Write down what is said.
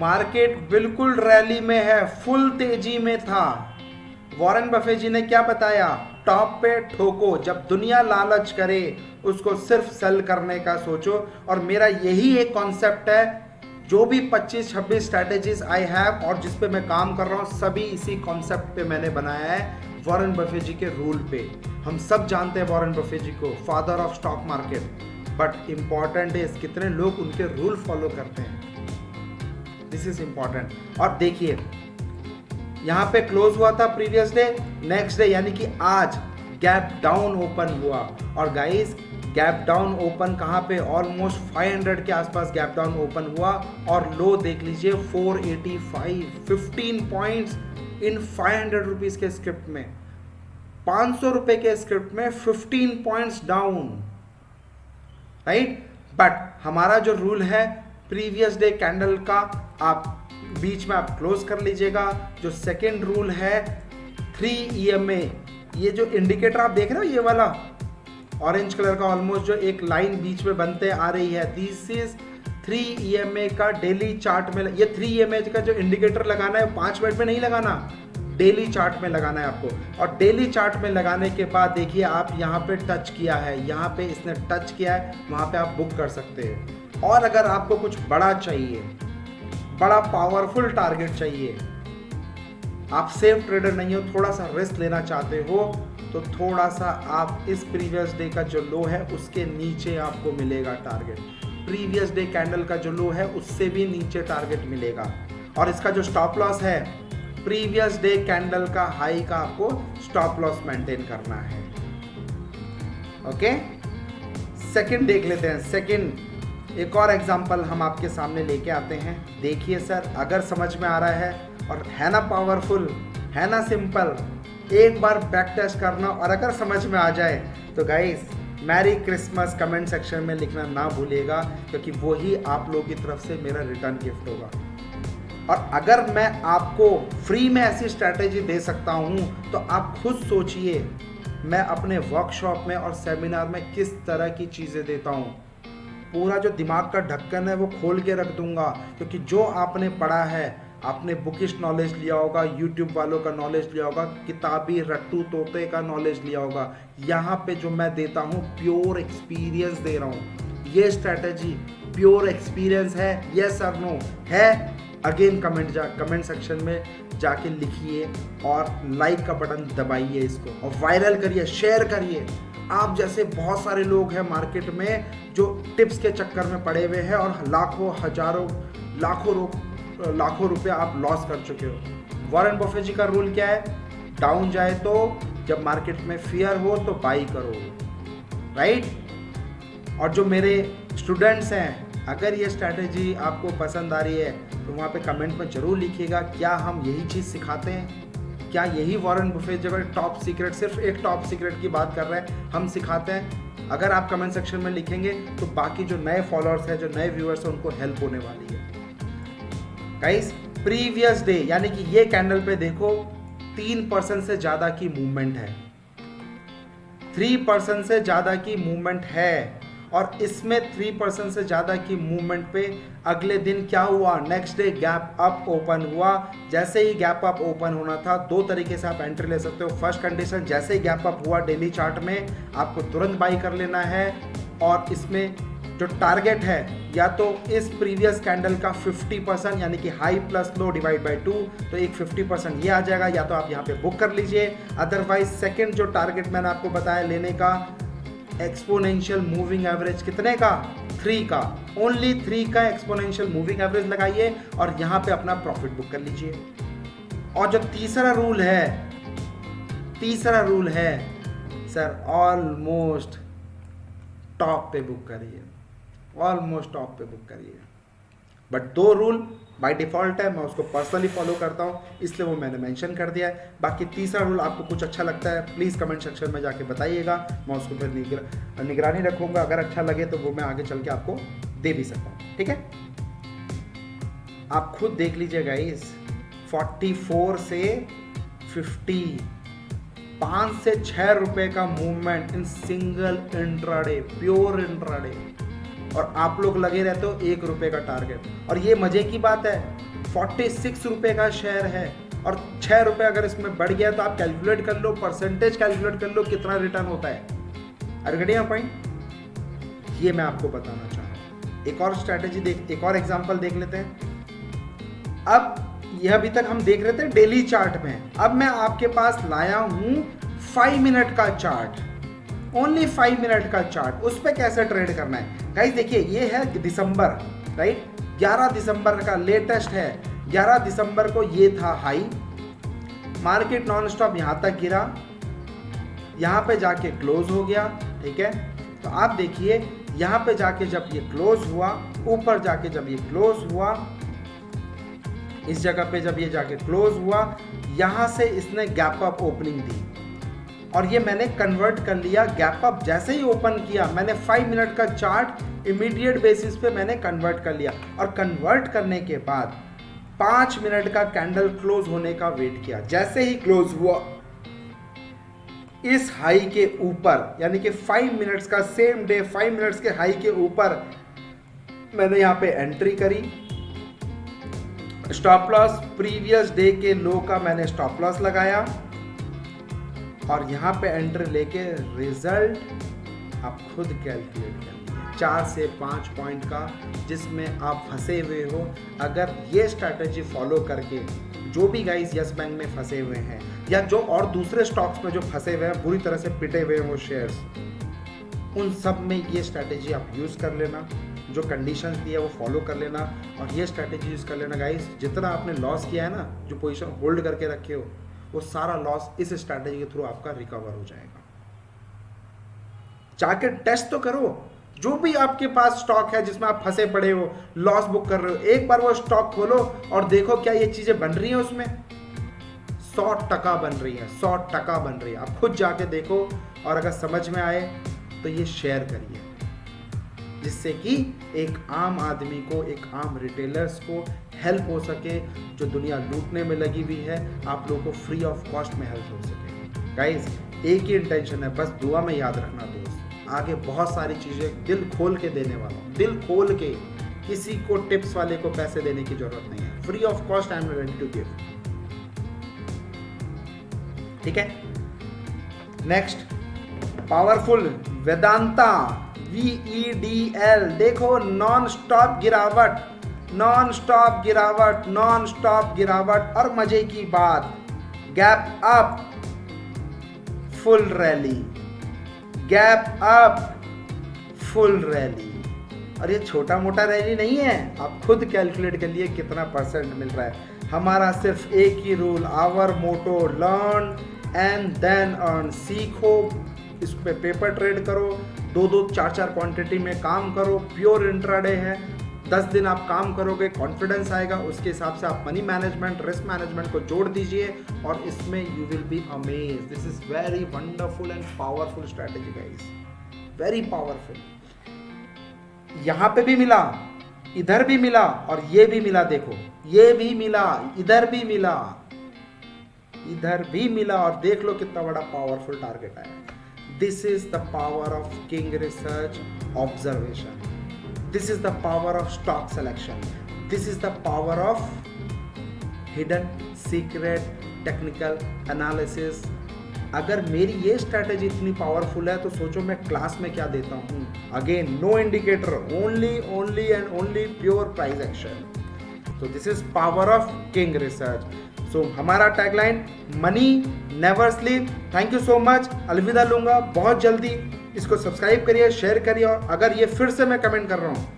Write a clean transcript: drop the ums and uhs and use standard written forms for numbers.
Market बिल्कुल rally में है, फुल तेजी में था। वॉरेन बफे जी ने क्या बताया, टॉप पे ठोको, जब दुनिया लालच करे उसको सिर्फ सेल करने का सोचो। और मेरा यही एक कॉन्सेप्ट है, जो भी 25-26 स्ट्रैटेजीज आई हैव और जिस पे मैं काम कर रहा हूँ सभी इसी कॉन्सेप्ट पे मैंने बनाया है, वॉरेन बफे जी के रूल पे। हम सब जानते हैं वॉरेन बफे जी को, father of stock market, but important is कितने लोग उनके रूल फॉलो करते हैं, दिस इज इंपॉर्टेंट। और देखिए यहाँ पे क्लोज हुआ था प्रीवियस डे, नेक्स्ट डे यानी कि आज गैप डाउन ओपन हुआ। और गाइस गैप डाउन ओपन कहाँ पे, ऑलमोस्ट 500 के आसपास गैप डाउन ओपन हुआ। और लो देख लीजिए 485, 15 पॉइंट्स इन 500 रुपीज के स्क्रिप्ट में, 500 रुपए के स्क्रिप्ट में 15 पॉइंट्स डाउन, राइट। बट हमारा जो रूल है प्रीवियस डे कैंडल का, आप बीच में आप क्लोज कर लीजिएगा। जो सेकेंड रूल है 3 EMA, ये जो इंडिकेटर आप देख रहे हो ये वाला ऑरेंज कलर का, ऑलमोस्ट जो एक लाइन बीच में बनते आ रही है, दिस इज 3 EMA का डेली चार्ट में। ये 3 EMA का जो इंडिकेटर लगाना है 5 मिनट में नहीं लगाना, डेली चार्ट में लगाना है आपको। और डेली चार्ट में लगाने के बाद देखिए आप यहाँ पे टच किया है, यहाँ पे इसने टच किया है, वहाँ पे आप बुक कर सकते हैं। और अगर आपको कुछ बड़ा चाहिए, बड़ा पावरफुल टारगेट चाहिए, आप सेफ ट्रेडर नहीं हो, थोड़ा सा रिस्क लेना चाहते हो, तो थोड़ा सा आप इस प्रीवियस डे का जो लो है उसके नीचे आपको मिलेगा टारगेट, प्रीवियस डे कैंडल का जो लो है उससे भी नीचे टारगेट मिलेगा। और इसका जो स्टॉप लॉस है प्रीवियस डे कैंडल का हाई का आपको स्टॉप लॉस मेंटेन करना है। ओके, सेकंड देख लेते हैं। सेकंड एक और एग्जांपल हम आपके सामने लेके आते हैं। देखिए सर, अगर समझ में आ रहा है और है ना पावरफुल, है ना सिंपल, एक बार बैक टेस्ट करना, और अगर समझ में आ जाए तो guys merry Christmas comment section में लिखना ना भूलिएगा, क्योंकि वही आप लोगों की तरफ से मेरा रिटर्न गिफ्ट होगा। और अगर मैं आपको फ्री में ऐसी स्ट्रैटेजी दे सकता हूं तो आप खुद सोचिए मैं अपने वर्कशॉप में और सेमिनार में किस तरह की चीज़ें देता हूं। पूरा जो दिमाग का ढक्कन है वो खोल के रख दूंगा, क्योंकि जो आपने पढ़ा है, आपने बुकिश नॉलेज लिया होगा, यूट्यूब वालों का नॉलेज लिया होगा, किताबी रट्टू तोते का नॉलेज लिया होगा, यहाँ पे जो मैं देता हूँ प्योर एक्सपीरियंस दे रहा हूँ। ये स्ट्रैटेजी प्योर एक्सपीरियंस है, यस और नो है? अगेन कमेंट सेक्शन में जाके लिखिए और लाइक का बटन दबाइए इसको और वायरल करिए, शेयर करिए। आप जैसे बहुत सारे लोग हैं मार्केट में जो टिप्स के चक्कर में पड़े हुए हैं और लाखों हजारों लाखों रुपए आप लॉस कर चुके हो। वॉरेन बफे जी का रूल क्या है? डाउन जाए तो जब मार्केट में फियर हो तो बाई करो, राइट। और जो मेरे स्टूडेंट्स हैं, अगर ये स्ट्रैटेजी आपको पसंद आ रही है तो वहाँ पे कमेंट में ज़रूर लिखिएगा, क्या हम यही चीज़ सिखाते हैं? क्या यही वॉरेन बफे जब टॉप सीक्रेट, सिर्फ एक टॉप सीक्रेट की बात कर रहे हैं, हम सिखाते हैं? अगर आप कमेंट सेक्शन में लिखेंगे तो बाकी जो नए फॉलोअर्स हैं, जो नए व्यूअर्स हैं, उनको हेल्प होने वाली है। गाइस प्रीवियस डे यानी कि ये कैंडल पे देखो 3% से ज़्यादा की मूवमेंट है, 3% से ज़्यादा की मूवमेंट है। और इसमें 3% से ज़्यादा की मूवमेंट पे अगले दिन क्या हुआ? Next day gap up open हुआ। जैसे ही गैप अप ओपन होना था, दो तरीके से आप एंट्री ले सकते हो। फर्स्ट कंडीशन, जैसे ही गैप अप हुआ डेली चार्ट में आपको तुरंत बाई कर लेना है। और इसमें जो टारगेट है, या तो इस प्रीवियस कैंडल का 50% यानी कि high plus low divide by 2, तो एक 50% ये आ जाएगा, या तो आप यहाँ पे बुक कर लीजिए। अदरवाइज सेकेंड जो टारगेट मैंने आपको बताया लेने का, एक्सपोनेंशियल मूविंग एवरेज कितने का? 3 का, ओनली 3 का एक्सपोनेंशियल मूविंग एवरेज लगाइए और यहाँ पे अपना प्रॉफिट बुक कर लीजिए। और जो तीसरा रूल है सर, ऑलमोस्ट टॉप पे बुक करिए, ऑलमोस्ट टॉप पे बुक करिए। बट 2 रूल बाय डिफ़ॉल्ट है, मैं उसको पर्सनली फॉलो करता हूँ, इसलिए वो मैंने मेंशन कर दिया है। बाकी तीसरा रूल आपको कुछ अच्छा लगता है प्लीज़ कमेंट सेक्शन में जाके बताइएगा, मैं उसको फिर निगरानी रखूँगा। अगर अच्छा लगे तो वो मैं आगे चल के आपको दे भी सकता हूँ, ठीक है। आप खुद देख लीजिएगा, इस 44 से 50, 5 से 6 रुपए का movement in single intraday, pure intraday, और आप लोग लगे रहते हो 1 रुपए का टारगेट। और ये मजे की बात है, ₹46 का शेयर है और ₹6 अगर इसमें बढ़ गया तो आप कैलकुलेट कर लो, परसेंटेज कैलकुलेट कर लो कितना रिटर्न होता है। अरे घटिया पॉइंट, ये मैं आपको बताना चाह रहा हूँ। एक और स्ट्रैटेजी देख, एक और एग्जांपल देख लेते हैं। अब ये अभी तक हम देख रहे थे डेली चार्ट में, अब मैं आपके पास लाया हूं 5 मिनट का चार्ट, ओनली 5 मिनट का चार्ट। उस पर कैसे ट्रेड करना है गाइस, देखिए ये है दिसंबर, राइट, 11 दिसंबर का लेटेस्ट है। 11 दिसंबर को ये था हाई, मार्केट नॉन स्टॉप यहां तक गिरा, यहां पे जाके क्लोज हो गया, ठीक है। तो आप देखिए यहां पे जाके जब ये क्लोज हुआ, ऊपर जाके जब ये क्लोज हुआ, इस जगह पे जब ये जाके क्लोज हुआ, यहां से इसने गैप अप ओपनिंग दी और ये मैंने कन्वर्ट कर लिया। गैप अप जैसे ही ओपन किया, मैंने 5 मिनट का चार्ट इमीडिएट बेसिस पे मैंने कन्वर्ट कर लिया और कन्वर्ट करने के बाद 5 मिनट का कैंडल क्लोज होने का वेट किया। जैसे ही क्लोज हुआ इस हाई के ऊपर, यानी कि 5 मिनट्स का सेम डे 5 मिनट्स के हाई के ऊपर मैंने यहां पे एंट्री करी। स्टॉप लॉस प्रीवियस डे के लो का मैंने स्टॉप लॉस लगाया और यहां पे एंट्री लेके रिजल्ट आप खुद कैलकुलेट कर लीजिए, 4 से 5 पॉइंट का जिसमें आप फंसे हुए हो। अगर ये स्ट्रैटेजी फॉलो करके जो भी गाइस यस बैंक में फंसे हुए हैं या जो और दूसरे स्टॉक्स में जो फंसे हुए हैं, बुरी तरह से पिटे हुए हैं वो शेयर्स, उन सब में ये स्ट्रैटेजी आप यूज़ कर लेना, जो कंडीशंस दी है वो फॉलो कर लेना और ये स्ट्रैटेजी यूज़ कर लेना गाइस। जितना आपने लॉस किया है ना, जो पोजीशन होल्ड करके रखे हो, वो सारा लॉस इस स्ट्रैटेजी के थ्रू आपका रिकवर हो जाएगा। जाके टेस्ट तो करो, जो भी आपके पास स्टॉक है जिसमें आप फंसे पड़े हो, लॉस बुक कर रहे हो, एक बार वो स्टॉक खोलो और देखो क्या ये चीजें बन रही हैं उसमें। 100% बन रही है, 100% बन रही है। आप खुद जाके देखो और अगर समझ में आए तो ये शेयर करिए, जिससे कि एक आम आदमी को, एक आम रिटेलर्स को हेल्प हो सके। जो दुनिया लूटने में लगी हुई है, आप लोगों को फ्री ऑफ कॉस्ट में हेल्प हो सके। गाइस एक ही इंटेंशन है, बस दुआ में याद रखना दोस्त, आगे बहुत सारी चीज़ें दिल खोल के देने वाला हूँ, दिल खोल के। किसी को टिप्स वाले को पैसे देने की जरूरत नहीं है, free of cost I am ready to give, ठीक है। नेक्स्ट पावरफुल वेदांता VEDL, देखो नॉन स्टॉप गिरावट, नॉन स्टॉप गिरावट, नॉन स्टॉप गिरावट। और मजे की बात, gap up full rally, gap up full rally. और ये छोटा मोटा रैली नहीं है, आप खुद कैलकुलेट कर लिए कितना परसेंट मिल रहा है। हमारा सिर्फ एक ही rule, our motto, learn and then earn. सीखो, इस पे पेपर ट्रेड करो, 2-2, 4-4 क्वांटिटी में काम करो, प्योर इंट्राडे है। 10 दिन आप काम करोगे, कॉन्फिडेंस आएगा, उसके हिसाब से आप मनी मैनेजमेंट, रिस्क मैनेजमेंट को जोड़ दीजिए और इसमें you will be amaze. This is very wonderful and powerful strategy guys, very powerful. यहां पे भी मिला, इधर भी मिला और ये भी मिला, देखो ये भी मिला, इधर भी मिला, इधर भी मिला और देख लो कितना बड़ा पावरफुल टारगेट आया। This is the power of King research observation, this is the power of stock selection, this is the power of hidden secret technical analysis. अगर मेरी ये स्ट्रैटेजी इतनी पावरफुल है तो सोचो मैं क्लास में क्या देता हूँ। Again no indicator, only and only pure price action. तो this is power of King Research. So हमारा tagline money never sleep. Thank you so much, अलविदा लूंगा बहुत जल्दी। इसको सब्सक्राइब करिए, शेयर करिए और अगर ये फिर से मैं कमेंट कर रहा हूँ